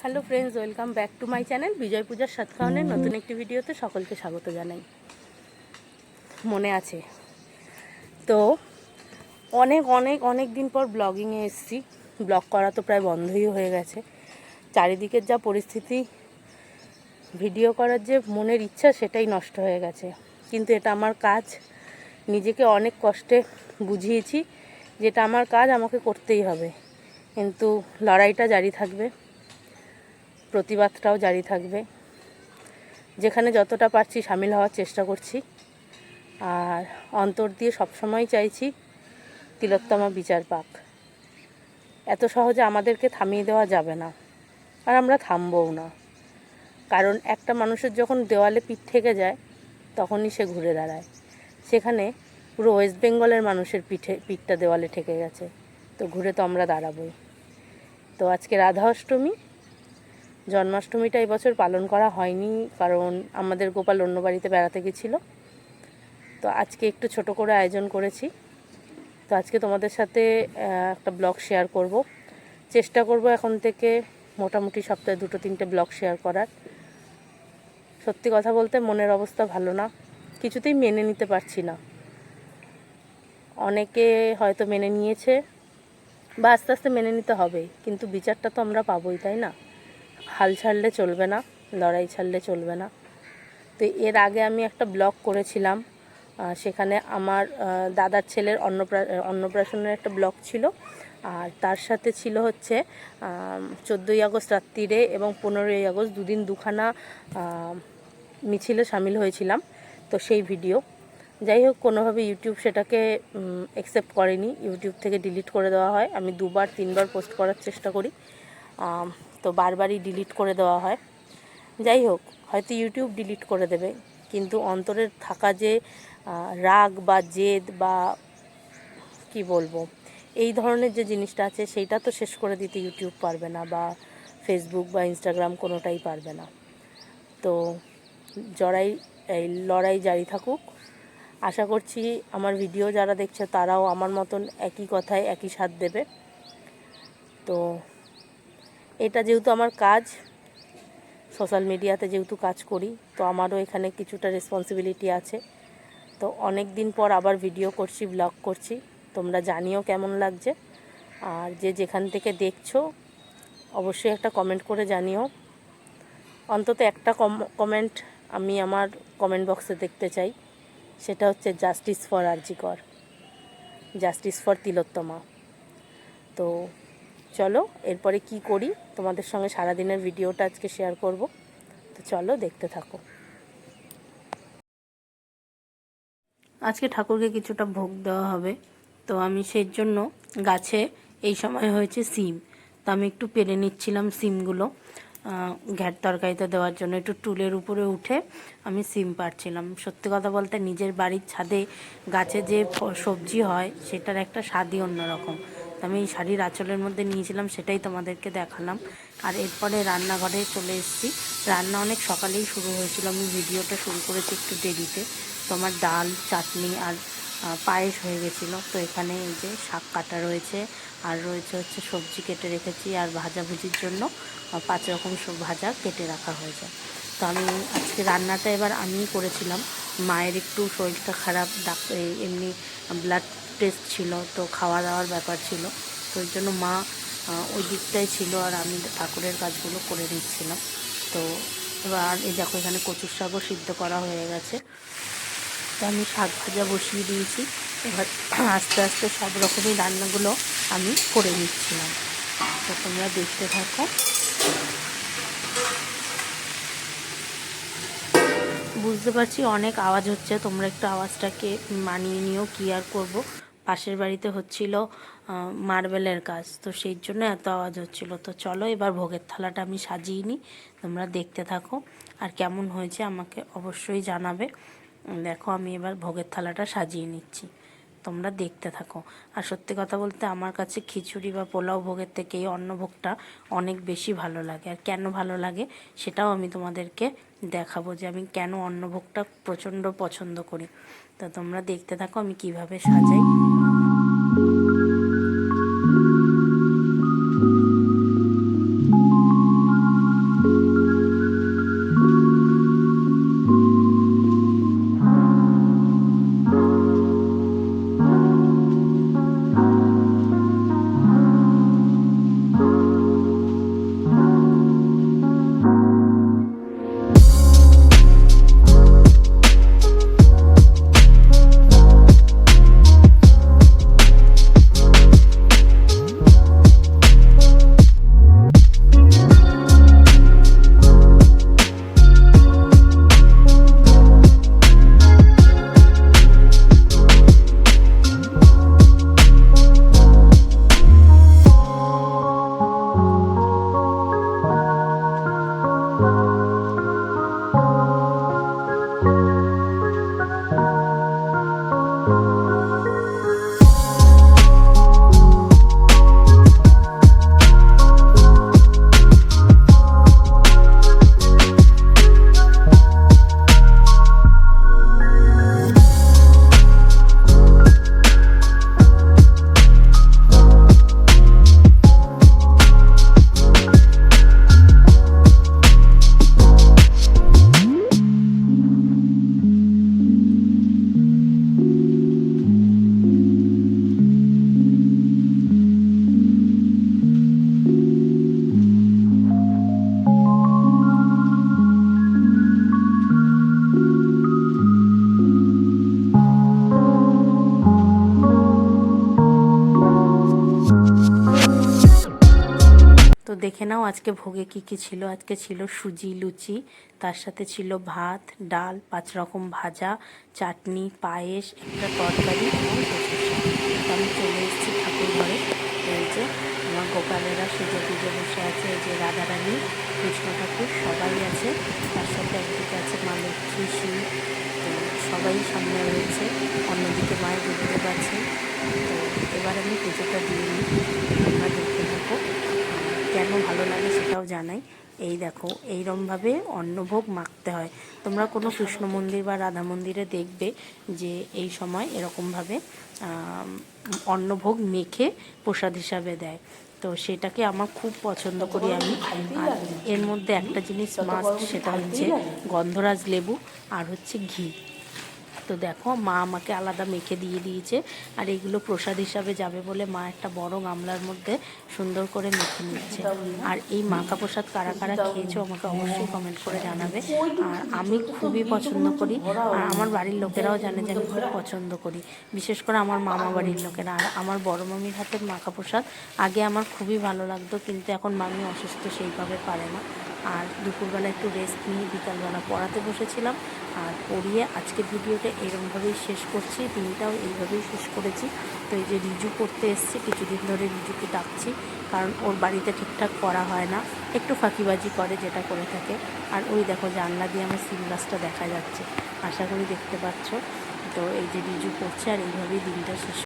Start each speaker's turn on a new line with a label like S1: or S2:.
S1: Hello friends, welcome back to my channel. বিজয় পূজার সাত খাওয়ানের নতুন একটি ভিডিওতে সকলকে স্বাগত জানাই। মনে আছে তো অনেক অনেক অনেক দিন পর ব্লগিংয়ে এসেছি। ব্লগ করা তো প্রায় বন্ধই হয়ে গেছে। চারিদিকের যা পরিস্থিতি, ভিডিও করার যে মনের ইচ্ছা সেটাই নষ্ট হয়ে গেছে। কিন্তু এটা আমার কাজ, নিজেকে অনেক কষ্টে বুঝিয়েছি যেটা আমার কাজ, আমাকে করতেই হবে। কিন্তু লড়াইটা জারি থাকবে, প্রতিবাদটাও জারি থাকবে। যেখানে যতটা পারছি সামিল হওয়ার চেষ্টা করছি, আর অন্তর দিয়ে সবসময় চাইছি তিলোত্তমা বিচার পাক। এত সহজে আমাদেরকে থামিয়ে দেওয়া যাবে না, আর আমরা থামবও না। কারণ একটা মানুষের যখন দেওয়ালে পিঠ থেকে যায় তখনই সে ঘুরে দাঁড়ায়। সেখানে পুরো ওয়েস্ট বেঙ্গলের মানুষের পিঠটা দেওয়ালে ঠেকে গেছে, তো ঘুরে তো আমরা দাঁড়াবই। তো আজকে রাধা অষ্টমী, জন্মাষ্টমীটা এবছর পালন করা হয়নি, কারণ আমাদের গোপাল অন্য বাড়িতে বেড়াতে গেছিলো। তো আজকে একটু ছোট করে আয়োজন করেছি। তো আজকে তোমাদের সাথে একটা ব্লগ শেয়ার করব। চেষ্টা করব এখন থেকে মোটামুটি সপ্তাহে 2-3টে ব্লগ শেয়ার করার। সত্যি কথা বলতে মনের অবস্থা ভালো না, কিছুতেই মেনে নিতে পারছি না। অনেকে হয়তো মেনে নিয়েছে বা আস্তে আস্তে মেনে নিতে হবে, কিন্তু বিচারটা তো আমরা পাবোই, তাই না? হাল ছাড়লে চলবে না, লড়াই ছাড়লে চলবে না। তো এর আগে আমি একটা ব্লগ করেছিলাম, সেখানে আমার দাদার ছেলের অন্নপ্রাশনের একটা ব্লগ ছিল। আর তার সাথে ছিল হচ্ছে 14ই আগস্ট রাত্রিরে এবং 15ই আগস্ট দুদিন দুখানা মিছিলে সামিল হয়েছিলাম। তো সেই ভিডিও, যাই হোক, কোনোভাবে ইউটিউব সেটাকে অ্যাকসেপ্ট করেনি, ইউটিউব থেকে ডিলিট করে দেওয়া হয়। আমি 2-3বার পোস্ট করার চেষ্টা করি, তো বারবারই ডিলিট করে দেওয়া হয়। যাই হোক, হয়তো ইউটিউব ডিলিট করে দেবে, কিন্তু অন্তরের থাকা যে রাগ বা জেদ বা কি বলবো, এই ধরনের যে জিনিসটা আছে সেইটা তো শেষ করে দিতে ইউটিউব পারবে না, বা ফেসবুক বা ইনস্টাগ্রাম কোনোটাই পারবে না। তো এই লড়াই জারি থাকুক। আশা করছি আমার ভিডিও যারা দেখছে তারাও আমার মতন একই কথায় একই সাথ দেবে। তো এটা যেহেতু আমার কাজ, সোশ্যাল মিডিয়াতে যেহেতু কাজ করি, তো আমারও এখানে কিছুটা রেসপন্সিবিলিটি আছে। তো অনেক দিন পর আবার ভিডিও করছি, ব্লগ করছি। তোমরা জানিও কেমন লাগছে, আর যে যেখান থেকে দেখছো অবশ্যই একটা কমেন্ট করে জানিও। অন্তত একটা কমেন্ট আমি আমার কমেন্ট বক্সে দেখতে চাই, সেটা হচ্ছে জাস্টিস ফর আরজি কর, জাস্টিস ফর তিলোত্তমা। তো চলো এরপরে কি করি তোমাদের সঙ্গে সারাদিনের ভিডিওটা আজকে শেয়ার করব। তো চলো দেখতে থাকো। আজকে ঠাকুরকে কিছুটা ভোগ দেওয়া হবে, তো আমি সেই জন্য গাছে এই সময় হয়েছে সিম, তো আমি একটু পেরে নিচ্ছিলাম সিমগুলো ঘ্যাট তরকারিতে দেওয়ার জন্য। একটু টুলের উপরে উঠে আমি সিম পাড়ছিলাম। সত্যি কথা বলতে নিজের বাড়ির ছাদে গাছে যে সবজি হয় সেটার একটা স্বাদই অন্যরকম। তো আমি এই শাড়ির আঁচলের মধ্যে নিয়েছিলাম, সেটাই তোমাদেরকে দেখালাম। আর এরপরে রান্নাঘরে চলে এসেছি। রান্না অনেক সকালেই শুরু হয়েছিল, আমি ভিডিওটা শুরু করেছি একটু দেরিতে। তো আমার ডাল, চাটনি আর পায়েস হয়ে গেছিলো। তো এখানে এই যে শাক কাটা রয়েছে, আর রয়েছে হচ্ছে সবজি কেটে রেখেছি, আর ভাজাভুজির জন্য 5 রকম ভাজা কেটে রাখা হয়েছে। তো আমি আজকে রান্নাটা এবার আমিই করেছিলাম। মায়ের একটু শরীরটা খারাপ, এমনি ব্লাড টেস্ট ছিল, তো খাওয়া দাওয়ার ব্যাপার ছিল, তো ওই জন্য মা ওই দিকটাই ছিল, আর আমি ঠাকুরের কাজগুলো করে দিচ্ছিলাম। তো এবার এই দেখো এখানে কচুর শাকও সিদ্ধ করা হয়ে গেছে। তো আমি শাক ভাজা বসিয়ে দিয়েছি। এবার আস্তে আস্তে সব রকমই রান্নাগুলো আমি করে নিচ্ছিলাম, তো তোমরা দেখতে থাকো। বুঝতে পারছি অনেক আওয়াজ হচ্ছে, তোমরা একটু আওয়াজটাকে মানিয়ে নিও, কি আর করবো। পাশের বাড়িতে হচ্ছিল মার্বেলের কাজ, তো সেই জন্য এত আওয়াজ হচ্ছিল। তো চলো এবার ভোগের থালাটা আমি সাজিয়ে নিই, তোমরা দেখতে থাকো, আর কেমন হয়েছে আমাকে অবশ্যই জানাবে। দেখো আমি এবার ভোগের থালাটা সাজিয়ে নিচ্ছি, তোমরা দেখতে থাকো। আর সত্যি কথা বলতে আমার কাছে খিচুড়ি বা পোলাও ভোগের থেকে এই অন্নভোগটা অনেক বেশি ভালো লাগে। আর কেন ভালো লাগে সেটাও আমি তোমাদেরকে দেখাবো, যে আমি কেন অন্নভোগটা প্রচণ্ড পছন্দ করি। তো তোমরা দেখতে থাকো আমি কিভাবে সাজাই। তো দেখে নাও আজকে ভোগে কি কি ছিল। আজকে ছিল সুজি লুচি, তার সাথে ছিল ভাত, ডাল, 5 রকম ভাজা, চাটনি, পায়েস, একটা তরকারি এবং কচুর শাক। তো আমি চলে এসেছি ঠাকুর ঘরে। এই যে আমার গোপালেরা সেজে পুজো বসে আছে, এই যে রাধারানী, কৃষ্ণ ঠাকুর সবাই আছে, তার সাথে একদিকে আছে মা লক্ষ্মী, শিব, তো সবাই সামনে রয়েছে, অন্যদিকে মায়ের গুরুদেব আছে। তো এবার আমি পুজোটা দিয়ে নিই, তোমরা দেখতে থাকো। কেন ভালো লাগে সেটাও জানাই। এই দেখো এইরমভাবে অন্নভোগ মাখতে হয়। তোমরা কোনো কৃষ্ণ মন্দির বা রাধা মন্দিরে দেখবে যে এই সময় এরকমভাবে অন্নভোগ মেখে প্রসাদ হিসাবে দেয়। তো সেটাকে আমার খুব পছন্দ করি আমি। আর এর মধ্যে একটা জিনিস মাস্ট, সেটা হচ্ছে গন্ধরাজ লেবু আর হচ্ছে ঘি। তো দেখো মা আমাকে আলাদা মেখে দিয়ে দিয়েছে, আর এগুলো প্রসাদ হিসাবে যাবে বলে মা একটা বড় গামলার মধ্যে সুন্দর করে মেখে নিচ্ছে। আর এই মাখা প্রসাদ কারা কারা খেয়েছো আমাকে অবশ্যই কমেন্ট করে জানাবে। আর আমি খুবই পছন্দ করি, আর আমার বাড়ির লোকেরাও জানে যে আমি খুব পছন্দ করি, বিশেষ করে আমার মামা বাড়ির লোকেরা। আর আমার বড় মামির হাতের মাখা প্রসাদ আগে আমার খুবই ভালো লাগতো, কিন্তু এখন মামি অসুস্থ, সেইভাবে পারে না। আর দুপুরবেলা একটু রেস্ট নিয়ে বিকালবেলা পড়াতে বসেছিলাম, আর পড়িয়ে আজকের ভিডিওটা এরকমভাবেই শেষ করছি। দিনটাও এইভাবেই শেষ করেছি। তো এই যে রিজু পড়তে এসছে, কিছুদিন ধরে রিজুকে ডাকছি, কারণ ওর বাড়িতে ঠিকঠাক পড়া হয় না, একটু ফাঁকিবাজি করে যেটা করে থাকে। আর ওই দেখো জানলা দিয়ে আমার সিম গাছটা দেখা যাচ্ছে, আশা করি দেখতে পাচ্ছ। তো এই যে রিজু পড়ছে, আর এইভাবেই দিনটা শেষ